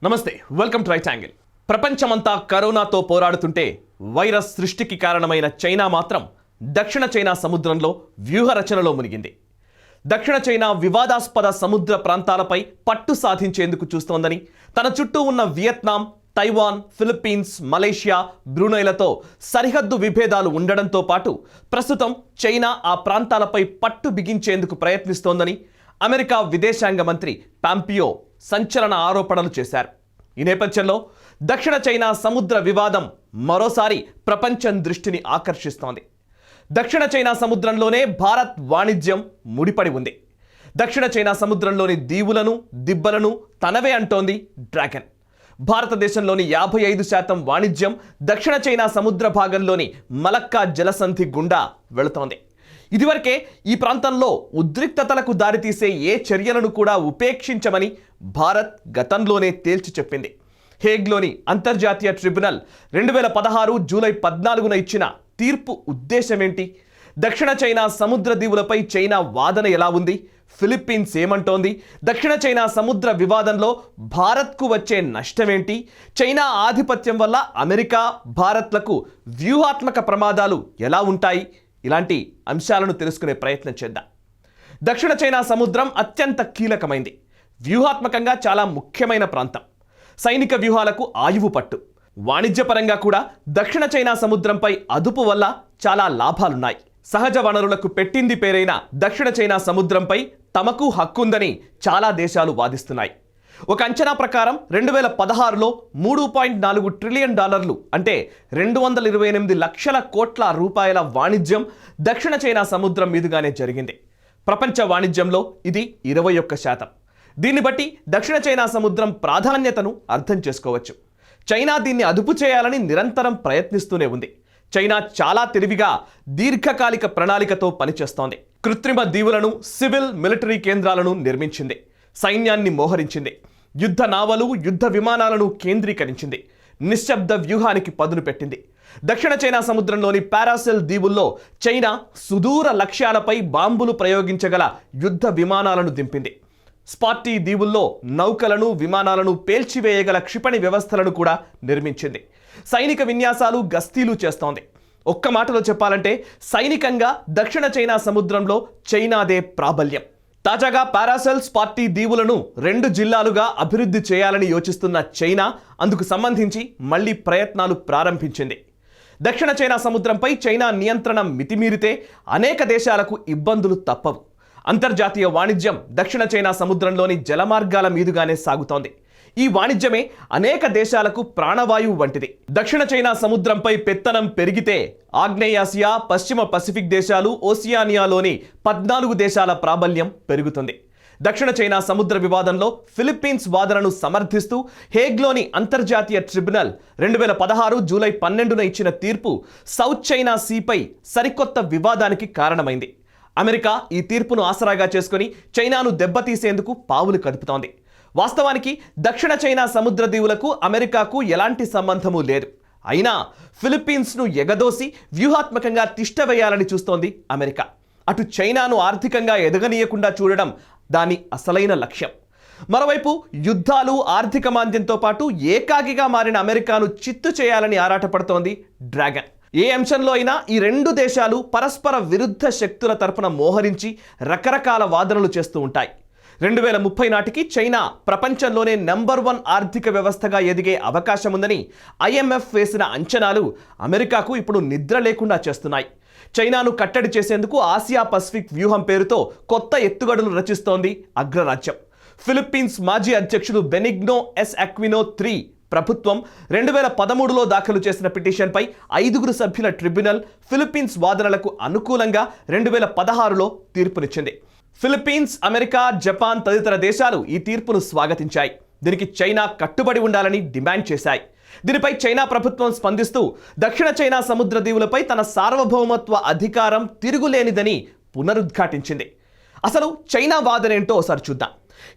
నమస్తే, welcome to right angle. ప్రపంచమంతా కరోనాతో పోరాడుతుంటే వైరస్ సృష్టికి కారణమైన చైనా మాత్రం దక్షిణ చైనా సముద్రంలో వ్యూహ రచనలో మునిగింది. దక్షిణ చైనా వివాదాస్పద సముద్ర ప్రాంతాలపై పట్టు సాధించేందుకు చూస్తోందని, తన చుట్టూ ఉన్న వియత్నాం, తైవాన్, ఫిలిప్పీన్స్, మలేషియా, బ్రూనైలతో సరిహద్దు విభేదాలు ఉండడంతో పాటు ప్రస్తుతం చైనా ఆ ప్రాంతాలపై పట్టు బిగించేందుకు ప్రయత్నిస్తోందని అమెరికా విదేశాంగ మంత్రి పాంపియో సంచలన ఆరోపణలు చేశారు. ఈ నేపథ్యంలో దక్షిణ చైనా సముద్ర వివాదం మరోసారి ప్రపంచం దృష్టిని ఆకర్షిస్తోంది. దక్షిణ చైనా సముద్రంలోనే భారత్ వాణిజ్యం ముడిపడి ఉంది. దక్షిణ చైనా సముద్రంలోని దీవులను, దిబ్బలను తనవే అంటోంది డ్రాగన్. భారతదేశంలోని 55% వాణిజ్యం దక్షిణ చైనా సముద్ర భాగంలోని మలక్కా జలసంధి గుండా వెళుతోంది. ఇదివరకే ఈ ప్రాంతంలో ఉద్రిక్తతలకు దారితీసే ఏ చర్యలను కూడా ఉపేక్షించమని భారత్ గతంలోనే తేల్చి చెప్పింది. హేగ్లోని అంతర్జాతీయ ట్రిబ్యునల్ 2016 జూలై 14న ఇచ్చిన తీర్పు ఉద్దేశమేంటి? దక్షిణ చైనా సముద్ర దీవులపై చైనా వాదన ఎలా ఉంది? ఫిలిప్పీన్స్ ఏమంటోంది? దక్షిణ చైనా సముద్ర వివాదంలో భారత్కు వచ్చే నష్టమేంటి? చైనా ఆధిపత్యం వల్ల అమెరికా, భారత్లకు వ్యూహాత్మక ప్రమాదాలు ఎలా ఉంటాయి? ఇలాంటి అంశాలను తెలుసుకునే ప్రయత్నం చేద్దాం. దక్షిణ చైనా సముద్రం అత్యంత కీలకమైంది. వ్యూహాత్మకంగా చాలా ముఖ్యమైన ప్రాంతం. సైనిక వ్యూహాలకు ఆయువు పట్టు. వాణిజ్యపరంగా కూడా దక్షిణ చైనా సముద్రంపై అదుపు వల్ల చాలా లాభాలున్నాయి. సహజ వనరులకు పెట్టింది పేరైన దక్షిణ చైనా సముద్రంపై తమకు హక్కుందని చాలా దేశాలు వాదిస్తున్నాయి. ఒక అంచనా ప్రకారం 2016లో $3.4 ట్రిలియన్ అంటే 228 లక్షల కోట్ల రూపాయల వాణిజ్యం దక్షిణ చైనా సముద్రం మీదుగానే జరిగింది. ప్రపంచ వాణిజ్యంలో ఇది 21%. దీన్ని బట్టి దక్షిణ చైనా సముద్రం ప్రాధాన్యతను అర్థం చేసుకోవచ్చు. చైనా దీన్ని అదుపు చేయాలని నిరంతరం ప్రయత్నిస్తూనే ఉంది. చైనా చాలా తెలివిగా దీర్ఘకాలిక ప్రణాళికతో పనిచేస్తోంది. కృత్రిమ దీవులను, సివిల్, మిలిటరీ కేంద్రాలను నిర్మించింది. సైన్యాన్ని మోహరించింది. యుద్ధ నావలు, యుద్ధ విమానాలను కేంద్రీకరించింది. నిశ్శబ్ద వ్యూహానికి పదును పెట్టింది. దక్షిణ చైనా సముద్రంలోని పారాసెల్ దీవుల్లో చైనా సుదూర లక్ష్యాలపై బాంబులు ప్రయోగించగల యుద్ధ విమానాలను దింపింది. స్పార్టీ దీవుల్లో నౌకలను, విమానాలను పేల్చివేయగల క్షిపణి వ్యవస్థలను కూడా నిర్మించింది. సైనిక విన్యాసాలు, గస్తీలు చేస్తోంది. ఒక్క మాటలో చెప్పాలంటే సైనికంగా దక్షిణ చైనా సముద్రంలో చైనాదే ప్రాబల్యం. తాజాగా పారాసెల్, స్పార్టీ దీవులను 2 జిల్లాలుగా అభివృద్ధి చేయాలని యోచిస్తున్న చైనా అందుకు సంబంధించి మళ్లీ ప్రయత్నాలు ప్రారంభించింది. దక్షిణ చైనా సముద్రంపై చైనా నియంత్రణ మితిమీరితే అనేక దేశాలకు ఇబ్బందులు తప్పవు. అంతర్జాతీయ వాణిజ్యం దక్షిణ చైనా సముద్రంలోని జలమార్గాల మీదుగానే సాగుతోంది. ఈ వాణిజ్యమే అనేక దేశాలకు ప్రాణవాయువు వంటిది. దక్షిణ చైనా సముద్రంపై పెత్తనం పెరిగితే ఆగ్నేయాసియా, పశ్చిమ పసిఫిక్ దేశాలు, ఓసియానియాలోని 14 దేశాల ప్రాబల్యం పెరుగుతుంది. దక్షిణ చైనా సముద్ర వివాదంలో ఫిలిప్పీన్స్ వాదనను సమర్థిస్తూ హేగ్లోని అంతర్జాతీయ ట్రిబ్యునల్ 2016 జూలై 12న ఇచ్చిన తీర్పు సౌత్ చైనా సీపై సరికొత్త వివాదానికి కారణమైంది. అమెరికా ఈ తీర్పును ఆసరాగా చేసుకుని చైనాను దెబ్బతీసేందుకు పావులు కదుపుతోంది. వాస్తవానికి దక్షిణ చైనా సముద్ర దీవులకు అమెరికాకు ఎలాంటి సంబంధము లేదు. అయినా ఫిలిప్పీన్స్ను ఎగదోసి వ్యూహాత్మకంగా తిష్టవేయాలని చూస్తోంది అమెరికా. అటు చైనాను ఆర్థికంగా ఎదగనీయకుండా చూడడం దాని అసలైన లక్ష్యం. మరోవైపు యుద్ధాలు, ఆర్థిక మాంద్యంతో పాటు ఏకాకిగా మారిన అమెరికాను చిత్తు చేయాలని ఆరాటపడుతోంది డ్రాగన్. ఏ అంశంలో అయినా ఈ 2 దేశాలు పరస్పర విరుద్ధ శక్తుల తరపున మోహరించి రకరకాల వాదనలు చేస్తూ ఉంటాయి. 2030 నాటికి చైనా ప్రపంచంలోనే నంబర్ 1 ఆర్థిక వ్యవస్థగా ఎదిగే అవకాశం ఉందని IMF వేసిన అంచనాలు అమెరికాకు ఇప్పుడు నిద్ర లేకుండా చేస్తున్నాయి. చైనాను కట్టడి చేసేందుకు ఆసియా పసిఫిక్ వ్యూహం పేరుతో కొత్త ఎత్తుగడలు రచిస్తోంది అగ్రరాజ్యం. ఫిలిప్పీన్స్ మాజీ అధ్యక్షుడు బెనిగ్నో ఎస్ అక్వినో III ప్రభుత్వం 2013లో దాఖలు చేసిన పిటిషన్పై 5 సభ్యుల ట్రిబ్యునల్ ఫిలిప్పీన్స్ వాదనలకు అనుకూలంగా 2016లో తీర్పునిచ్చింది. ఫిలిప్పీన్స్, అమెరికా, జపాన్ తదితర దేశాలు ఈ తీర్పును స్వాగతించాయి. దీనికి చైనా కట్టుబడి ఉండాలని డిమాండ్ చేశాయి. దీనిపై చైనా ప్రభుత్వం స్పందిస్తూ దక్షిణ చైనా సముద్ర దీవులపై తన సార్వభౌమత్వ అధికారం తిరుగులేనిదని పునరుద్ఘాటించింది. అసలు చైనా వాదనేంటో ఒకసారి చూద్దాం.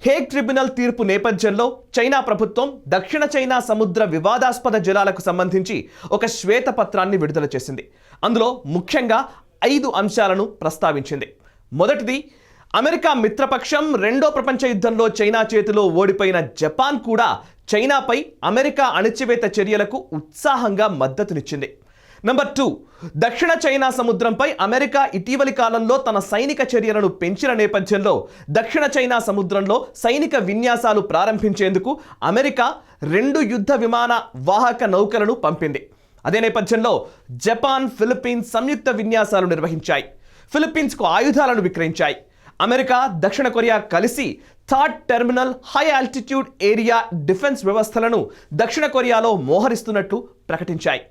హేగ్ ట్రిబ్యునల్ తీర్పు నేపథ్యంలో చైనా ప్రభుత్వం దక్షిణ చైనా సముద్ర వివాదాస్పద జలాలకు సంబంధించి ఒక శ్వేతపత్రాన్ని విడుదల చేసింది. అందులో ముఖ్యంగా 5 అంశాలను ప్రస్తావించింది. మొదటిది, అమెరికా మిత్రపక్షం రెండో ప్రపంచ యుద్ధంలో చైనా చేతిలో ఓడిపోయిన జపాన్ కూడా చైనాపై అమెరికా అణచివేత చర్యలకు ఉత్సాహంగా మద్దతునిచ్చింది. నంబర్ 2, దక్షిణ చైనా సముద్రంపై అమెరికా ఇటీవలి కాలంలో తన సైనిక చర్యలను పెంచిన నేపథ్యంలో దక్షిణ చైనా సముద్రంలో సైనిక విన్యాసాలు ప్రారంభించేందుకు అమెరికా 2 యుద్ధ విమాన వాహక నౌకలను పంపింది. అదే నేపథ్యంలో జపాన్, ఫిలిప్పీన్స్ సంయుక్త విన్యాసాలు నిర్వహించాయి. ఫిలిప్పీన్స్కు ఆయుధాలను విక్రయించాయి. అమెరికా, దక్షిణ కొరియా కలిసి third terminal high altitude area defence వ్యవస్థలను దక్షిణ కొరియాలో మోహరిస్తున్నట్లు ప్రకటించాయి.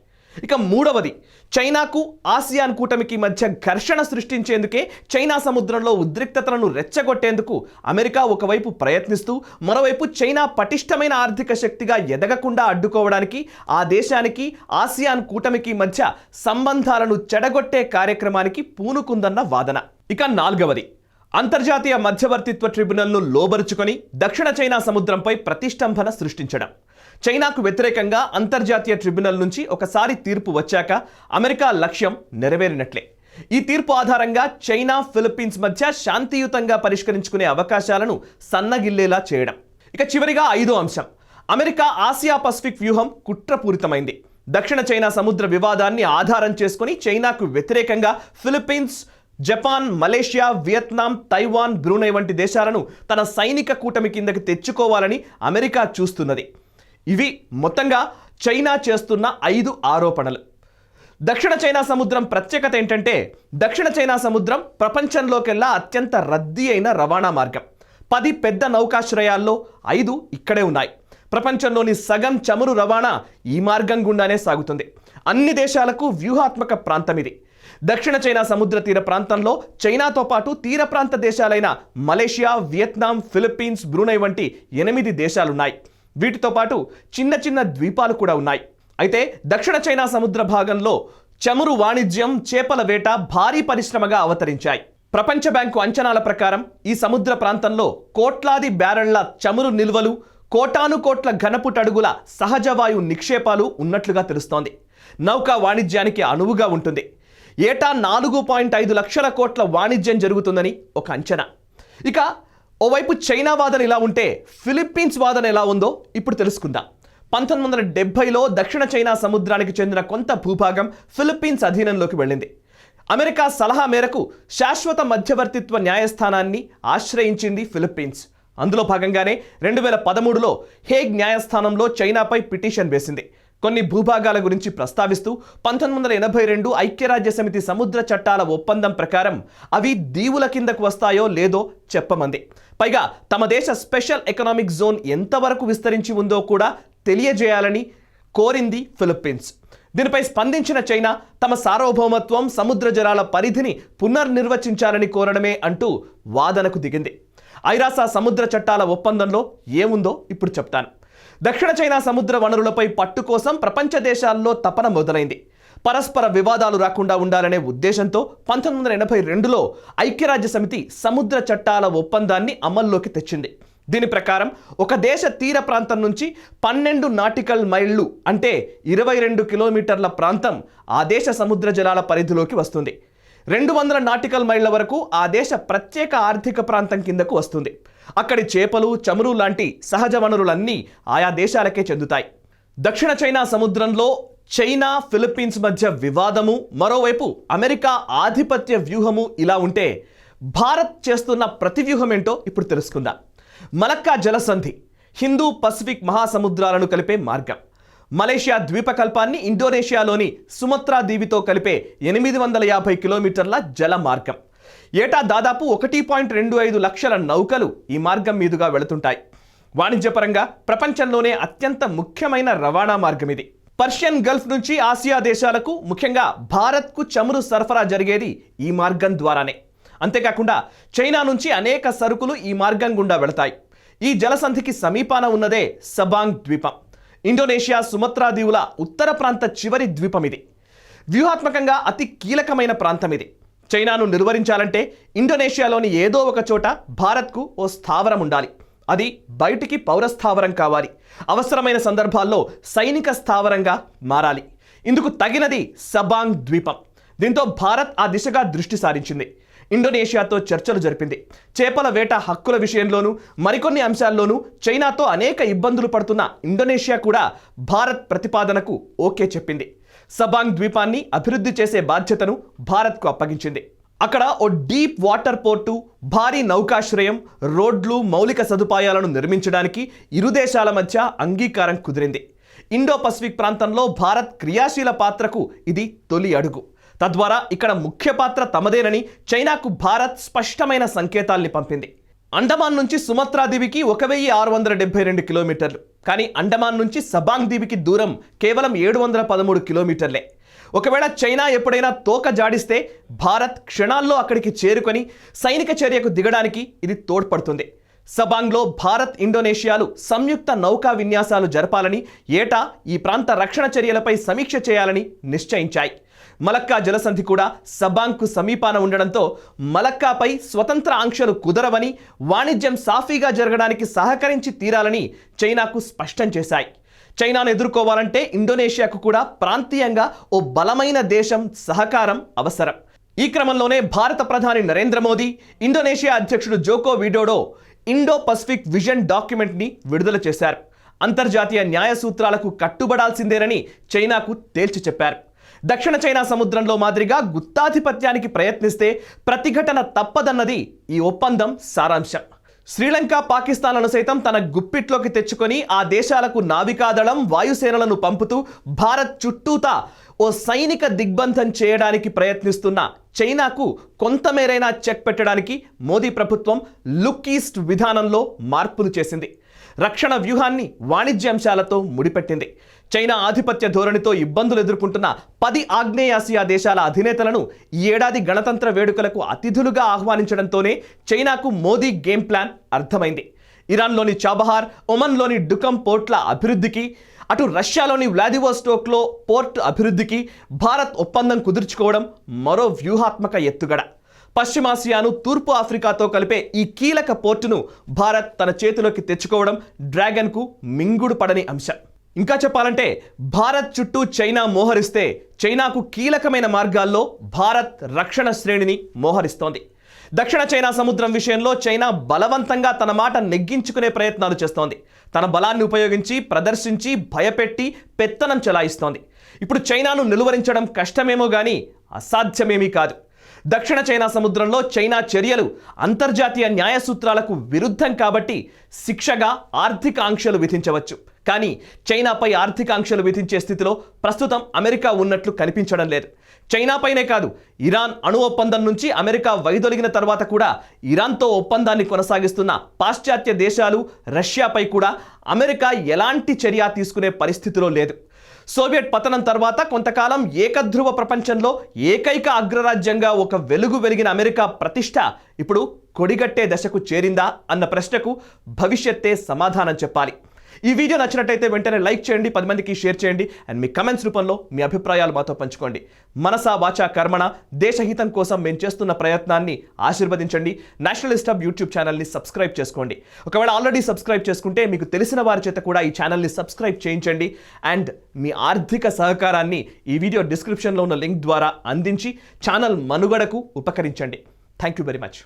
ఇక మూడవది, చైనాకు ఆసియాన్ కూటమికి మధ్య ఘర్షణ సృష్టించేందుకే చైనా సముద్రంలో ఉద్రిక్తతలను రెచ్చగొట్టేందుకు అమెరికా ఒకవైపు ప్రయత్నిస్తూ మరోవైపు చైనా పటిష్టమైన ఆర్థిక శక్తిగా ఎదగకుండా అడ్డుకోవడానికి ఆ దేశానికి ఆసియాన్ కూటమికి మధ్య సంబంధాలను చెడగొట్టే కార్యక్రమానికి పూనుకుందన్న వాదన. ఇక నాలుగవది, అంతర్జాతీయ మధ్యవర్తిత్వ ట్రిబ్యునల్ను లోబరుచుకొని దక్షిణ చైనా సముద్రంపై ప్రతిష్టంభన సృష్టించడం. చైనాకు వ్యతిరేకంగా అంతర్జాతీయ ట్రిబ్యునల్ నుంచి ఒకసారి తీర్పు వచ్చాక అమెరికా లక్ష్యం నెరవేరినట్లే. ఈ తీర్పు ఆధారంగా చైనా, ఫిలిప్పీన్స్ మధ్య శాంతియుతంగా పరిష్కరించుకునే అవకాశాలను సన్నగిల్లేలా చేయడం. ఇక చివరిగా 5వ అంశం, అమెరికా ఆసియా పసిఫిక్ వ్యూహం కుట్రపూరితమైంది. దక్షిణ చైనా సముద్ర వివాదాన్ని ఆధారం చేసుకుని చైనాకు వ్యతిరేకంగా Philippines, Japan, Malaysia, Vietnam, Taiwan, Brunei వంటి దేశాలను తన సైనిక కూటమి కిందకి తెచ్చుకోవాలని అమెరికా చూస్తున్నది. ఇవి మొత్తంగా చైనా చేస్తున్న 5 ఆరోపణలు. దక్షిణ చైనా సముద్రం ప్రత్యేకత ఏంటంటే దక్షిణ చైనా సముద్రం ప్రపంచంలోకెల్లా అత్యంత రద్దీ అయిన రవాణా మార్గం. 10 పెద్ద నౌకాశ్రయాల్లో 5 ఇక్కడే ఉన్నాయి. ప్రపంచంలోని సగం చమురు రవాణా ఈ మార్గం గుండానే సాగుతుంది. అన్ని దేశాలకు వ్యూహాత్మక ప్రాంతం ఇది. దక్షిణ చైనా సముద్ర తీర ప్రాంతంలో చైనాతో పాటు తీర ప్రాంత దేశాలైన మలేషియా, వియత్నాం, ఫిలిప్పీన్స్, బ్రూనై వంటి 8 దేశాలున్నాయి. వీటితో పాటు చిన్న చిన్న ద్వీపాలు కూడా ఉన్నాయి. అయితే దక్షిణ చైనా సముద్ర భాగంలో చమురు వాణిజ్యం, చేపల వేట భారీ పరిశ్రమగా అవతరించాయి. ప్రపంచ బ్యాంకు అంచనాల ప్రకారం ఈ సముద్ర ప్రాంతంలో కోట్లాది బ్యారెళ్ల చమురు నిల్వలు, కోటాను కోట్ల ఘనపుటడుగుల సహజవాయు నిక్షేపాలు ఉన్నట్లుగా తెలుస్తోంది. నౌకా వాణిజ్యానికి అనువుగా ఉంటుంది. ఏటా 4.5 లక్షల కోట్ల వాణిజ్యం జరుగుతుందని ఒక అంచనా. ఇక ఓవైపు చైనా వాదన ఇలా ఉంటే ఫిలిప్పీన్స్ వాదన ఎలా ఉందో ఇప్పుడు తెలుసుకుందాం. 1970లో దక్షిణ చైనా సముద్రానికి చెందిన కొంత భూభాగం ఫిలిప్పీన్స్ అధీనంలోకి వెళ్ళింది. అమెరికా సలహా మేరకు శాశ్వత మధ్యవర్తిత్వ న్యాయస్థానాన్ని ఆశ్రయించింది ఫిలిప్పీన్స్. అందులో భాగంగానే 2013లో హేగ్ న్యాయస్థానంలో చైనాపై పిటిషన్ వేసింది. కొన్ని భూభాగాల గురించి ప్రస్తావిస్తూ 1982 ఐక్యరాజ్య సమితి సముద్ర చట్టాల ఒప్పందం ప్రకారం అవి దీవుల కిందకు వస్తాయో లేదో చెప్పమంది. పైగా తమ దేశ స్పెషల్ ఎకనామిక్ జోన్ ఎంతవరకు విస్తరించి ఉందో కూడా తెలియజేయాలని కోరింది ఫిలిప్పీన్స్. దీనిపై స్పందించిన చైనా తమ సార్వభౌమత్వం, సముద్ర జలాల పరిధిని పునర్నిర్వచించాలని కోరడమే అంటూ వాదనకు దిగింది. ఐరాస సముద్ర చట్టాల ఒప్పందంలో ఏముందో ఇప్పుడు చెప్తాను. దక్షిణ చైనా సముద్ర వనరులపై పట్టు కోసం ప్రపంచ దేశాల్లో తపన మొదలైంది. పరస్పర వివాదాలు రాకుండా ఉండాలనే ఉద్దేశంతో 1982లో ఐక్యరాజ్య సమితి సముద్ర చట్టాల ఒప్పందాన్ని అమల్లోకి తెచ్చింది. దీని ప్రకారం ఒక దేశ తీర ప్రాంతం నుంచి 12 నాటికల్ మైళ్ళు అంటే 22 కిలోమీటర్ల ప్రాంతం ఆ దేశ సముద్ర జలాల పరిధిలోకి వస్తుంది. 200 నాటికల్ మైళ్ళ వరకు ఆ దేశ ప్రత్యేక ఆర్థిక ప్రాంతం కిందకు వస్తుంది. అక్కడి చేపలు, చమురు లాంటి సహజ వనరులన్నీ ఆయా దేశాలకే చెందుతాయి. దక్షిణ చైనా సముద్రంలో చైనా, ఫిలిప్పీన్స్ మధ్య వివాదము, మరోవైపు అమెరికా ఆధిపత్య వ్యూహము ఇలా ఉంటే భారత్ చేస్తున్న ప్రతివ్యూహం ఏంటో ఇప్పుడు తెలుసుకుందాం. మలక్కా జలసంధి హిందూ పసిఫిక్ మహాసముద్రాలను కలిపే మార్గం. మలేషియా ద్వీపకల్పాన్ని ఇండోనేషియాలోని సుమత్రా దీవితో కలిపే 850 కిలోమీటర్ల జల మార్గం. ఏటా దాదాపు 1.25 లక్షల నౌకలు ఈ మార్గం మీదుగా వెళుతుంటాయి. వాణిజ్యపరంగా ప్రపంచంలోనే అత్యంత ముఖ్యమైన రవాణా మార్గం ఇది. పర్షియన్ గల్ఫ్ నుంచి ఆసియా దేశాలకు, ముఖ్యంగా భారత్కు చమురు సరఫరా జరిగేది ఈ మార్గం ద్వారానే. అంతేకాకుండా చైనా నుంచి అనేక సరుకులు ఈ మార్గం గుండా వెళతాయి. ఈ జలసంధికి సమీపాన ఉన్నదే సబాంగ్ ద్వీపం. ఇండోనేషియా సుమత్రా దీవుల ఉత్తర ప్రాంత చివరి ద్వీపం ఇది. వ్యూహాత్మకంగా అతి కీలకమైన ప్రాంతం ఇది. చైనాను నిర్వహించాలంటే ఇండోనేషియాలోని ఏదో ఒక చోట భారత్కు ఓ స్థావరం ఉండాలి. అది బయటికి పౌరస్థావరం కావాలి. అవసరమైన సందర్భాల్లో సైనిక స్థావరంగా మారాలి. ఇందుకు తగినది సబాంగ్ ద్వీపం. దీంతో భారత్ ఆ దిశగా దృష్టి సారించింది. ఇండోనేషియాతో చర్చలు జరిపింది. చేపల వేట హక్కుల విషయంలోనూ మరికొన్ని అంశాల్లోనూ చైనాతో అనేక ఇబ్బందులు పడుతున్న ఇండోనేషియా కూడా భారత్ ప్రతిపాదనకు ఓకే చెప్పింది. సబాంగ్ ద్వీపాన్ని అభివృద్ధి చేసే బాధ్యతను భారత్కు అప్పగించింది. అక్కడ ఓ డీప్ వాటర్ పోర్టు, భారీ నౌకాశ్రయం, రోడ్లు, మౌలిక సదుపాయాలను నిర్మించడానికి ఇరు దేశాల మధ్య అంగీకారం కుదిరింది. ఇండో పసిఫిక్ ప్రాంతంలో భారత్ క్రియాశీల పాత్రకు ఇది తొలి అడుగు. తద్వారా ఇక్కడ ముఖ్య పాత్ర తమదేనని చైనాకు భారత్ స్పష్టమైన సంకేతాల్ని పంపింది. అండమాన్ నుంచి సుమత్రా దీవికి 1672 కిలోమీటర్లు. కానీ అండమాన్ నుంచి సబాంగ్ దీవికి దూరం కేవలం 713 కిలోమీటర్లే. ఒకవేళ చైనా ఎప్పుడైనా తోక జాడిస్తే భారత్ క్షణాల్లో అక్కడికి చేరుకొని సైనిక చర్యకు దిగడానికి ఇది తోడ్పడుతుంది. సబాంగ్లో భారత్, ఇండోనేషియాలు సంయుక్త నౌకా విన్యాసాలు జరపాలని, ఏటా ఈ ప్రాంత రక్షణ చర్యలపై సమీక్ష చేయాలని నిశ్చయించాయి. మలక్కా జలసంధి కూడా సబాంగ్కు సమీపాన ఉండడంతో మలక్కాపై స్వతంత్ర ఆంక్షలు కుదరవని, వాణిజ్యం సాఫీగా జరగడానికి సహకరించి తీరాలని చైనాకు స్పష్టం చేశాయి. చైనాను ఎదుర్కోవాలంటే ఇండోనేషియాకు కూడా ప్రాంతీయంగా ఓ బలమైన దేశం సహకారం అవసరం. ఈ క్రమంలోనే భారత ప్రధాని నరేంద్ర మోదీ, ఇండోనేషియా అధ్యక్షుడు Joko Widodo Indo Pacific vision డాక్యుమెంట్ని విడుదల చేశారు. అంతర్జాతీయ న్యాయ సూత్రాలకు కట్టుబడాల్సిందేనని చైనాకు తేల్చి చెప్పారు. దక్షిణ చైనా సముద్రంలో మాదిరిగా గుత్తాధిపత్యానికి ప్రయత్నిస్తే ప్రతిఘటన తప్పదన్నది ఈ ఒప్పందం సారాంశం. శ్రీలంక, పాకిస్తాన్లను సైతం తన గుప్పిట్లోకి తెచ్చుకొని ఆ దేశాలకు నావికాదళం, వాయుసేనలను పంపుతూ భారత్ చుట్టూతా ఓ సైనిక దిగ్బంధం చేయడానికి ప్రయత్నిస్తున్న చైనాకు కొంతమేరైనా చెక్ పెట్టడానికి మోదీ ప్రభుత్వం లుక్ ఈస్ట్ విధానంలో మార్పులు చేసింది. రక్షణ వ్యూహాన్ని వాణిజ్య అంశాలతో ముడిపెట్టింది. చైనా ఆధిపత్య ధోరణితో ఇబ్బందులు ఎదుర్కొంటున్న 10 ఆగ్నేయాసియా దేశాల అధినేతలను ఈ ఏడాది గణతంత్ర వేడుకలకు అతిథులుగా ఆహ్వానించడంతోనే చైనాకు మోదీ గేమ్ ప్లాన్ అర్థమైంది. ఇరాన్లోని చాబహార్, ఒమన్లోని డుకమ్ పోర్ట్ల అభివృద్ధికి, అటు రష్యాలోని వ్లాదివోస్టోక్లో పోర్ట్ అభివృద్ధికి భారత్ ఒప్పందం కుదుర్చుకోవడం మరో వ్యూహాత్మక ఎత్తుగడ. పశ్చిమాసియాను తూర్పు ఆఫ్రికాతో కలిపే ఈ కీలక పోర్టును భారత్ తన చేతిలోకి తెచ్చుకోవడం డ్రాగన్కు మింగుడు పడని అంశం. ఇంకా చెప్పాలంటే భారత్ చుట్టూ చైనా మోహరిస్తే చైనాకు కీలకమైన మార్గాల్లో భారత్ రక్షణ శ్రేణిని మోహరిస్తోంది. దక్షిణ చైనా సముద్రం విషయంలో చైనా బలవంతంగా తన మాట నెగ్గించుకునే ప్రయత్నాలు చేస్తోంది. తన బలాన్ని ఉపయోగించి, ప్రదర్శించి, భయపెట్టి పెత్తనం చెలాయిస్తోంది. ఇప్పుడు చైనాను నిలువరించడం కష్టమేమో కానీ అసాధ్యమేమీ కాదు. దక్షిణ చైనా సముద్రంలో చైనా చర్యలు అంతర్జాతీయ న్యాయ సూత్రాలకు విరుద్ధం కాబట్టి శిక్షగా ఆర్థిక ఆంక్షలు విధించవచ్చు. కానీ చైనాపై ఆర్థిక ఆంక్షలు విధించే స్థితిలో ప్రస్తుతం అమెరికా ఉన్నట్లు కనిపించడం లేదు. చైనాపైనే కాదు, ఇరాన్ అణు ఒప్పందం నుంచి అమెరికా వైదొలిగిన తర్వాత కూడా ఇరాన్తో ఒప్పందాన్ని కొనసాగిస్తున్న పాశ్చాత్య దేశాలు, రష్యాపై కూడా అమెరికా ఎలాంటి చర్య తీసుకునే పరిస్థితిలో లేదు. సోవియట్ పతనం తర్వాత కొంతకాలం ఏకధ్రువ ప్రపంచంలో ఏకైక అగ్రరాజ్యంగా ఒక వెలుగు వెలిగిన అమెరికా ప్రతిష్ట ఇప్పుడు కొడిగట్టే దశకు చేరిందా అన్న ప్రశ్నకు భవిష్యత్తే సమాధానం చెప్పాలి. ఈ వీడియో నచ్చినట్టయితే వెంటనే లైక్ చేయండి, 10 మందికి షేర్ చేయండి, అండ్ మీ కమెంట్స్ రూపంలో మీ అభిప్రాయాలు మాతో పంచుకోండి. మనసా వాచా కర్మణ దేశహితం కోసం మేము చేస్తున్న ప్రయత్నాన్ని ఆశీర్వదించండి. నేషనలిస్ట్ హబ్ యూట్యూబ్ ఛానల్ని సబ్స్క్రైబ్ చేసుకోండి. ఒకవేళ ఆల్రెడీ సబ్స్క్రైబ్ చేసుకుంటే మీకు తెలిసిన వారి చేత కూడా ఈ ఛానల్ని సబ్స్క్రైబ్ చేయించండి. అండ్ మీ ఆర్థిక సహకారాన్ని ఈ వీడియో డిస్క్రిప్షన్లో ఉన్న లింక్ ద్వారా అందించి ఛానల్ మనుగడకు ఉపకరించండి. Thank you very much.